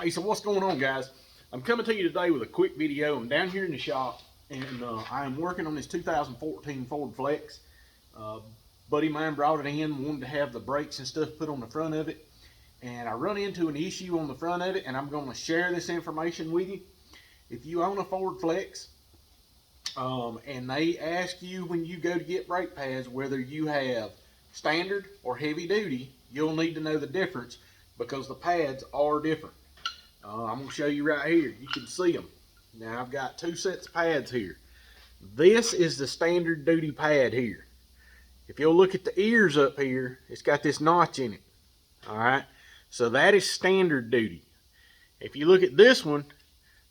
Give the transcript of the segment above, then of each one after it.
Hey, so what's going on, guys? I'm coming to you today with a quick video. I'm down here in the shop, and I am working on this 2014 Ford Flex. Buddy of mine brought it in, wanted to have the brakes and stuff put on the front of it, and I run into an issue on the front of it, and I'm going to share this information with you. If you own a Ford Flex, and they ask you when you go to get brake pads whether you have standard or heavy duty, you'll need to know the difference because the pads are different. I'm going to show you right here. You can see them. Now I've got two sets of pads here. This is the standard duty pad here. If you'll look at the ears up here, it's got this notch in it. Alright, so that is standard duty. If you look at this one,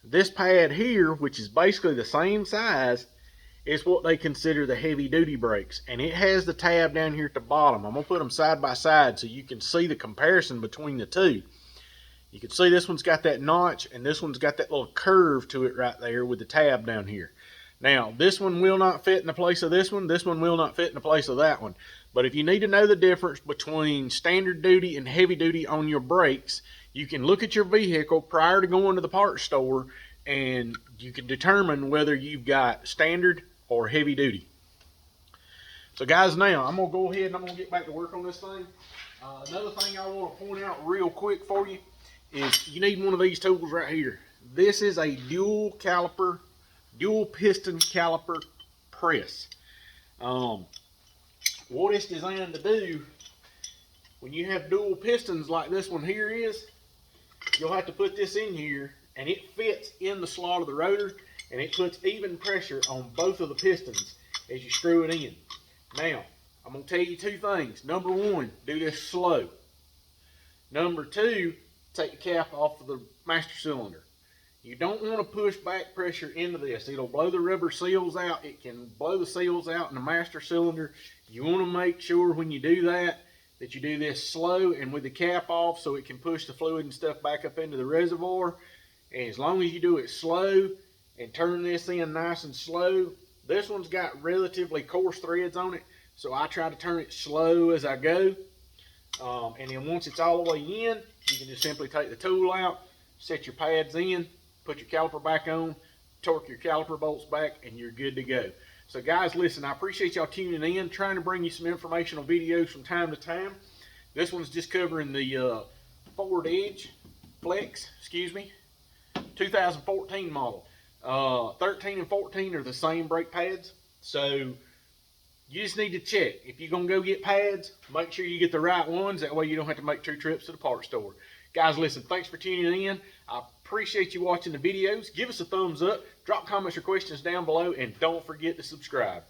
this pad here, which is basically the same size, is what they consider the heavy duty brakes. And it has the tab down here at the bottom. I'm going to put them side by side so you can see the comparison between the two. You can see this one's got that notch and this one's got that little curve to it right there with the tab down here. Now, this one will not fit in the place of this one will not fit in the place of that one. But if you need to know the difference between standard duty and heavy duty on your brakes, you can look at your vehicle prior to going to the parts store and you can determine whether you've got standard or heavy duty. So guys, now I'm going to go ahead and I'm going to get back to work on this thing. Another thing I want to point out real quick for you is you need one of these tools right here. This is a dual piston caliper press. What it's designed to do, when you have dual pistons like this one here is, you'll have to put this in here and it fits in the slot of the rotor and it puts even pressure on both of the pistons as you screw it in. Now, I'm going to tell you two things. Number one, do this slow. Number two, take the cap off of the master cylinder. You don't want to push back pressure into this. It'll blow the rubber seals out. It can blow the seals out in the master cylinder. You want to make sure when you do that you do this slow and with the cap off so it can push the fluid and stuff back up into the reservoir. And as long as you do it slow and turn this in nice and slow, this one's got relatively coarse threads on it, so I try to turn it slow as I go. And then once it's all the way in, you can just simply take the tool out, set your pads in, put your caliper back on, torque your caliper bolts back, and you're good to go. So guys, listen, I appreciate y'all tuning in, trying to bring you some informational videos from time to time. This one's just covering the Ford Edge Flex, 2014 model. 13 and 14 are the same brake pads, so you just need to check. If you're going to go get pads, make sure you get the right ones. That way you don't have to make 2 trips to the parts store. Guys, listen, thanks for tuning in. I appreciate you watching the videos. Give us a thumbs up. Drop comments or questions down below. And don't forget to subscribe.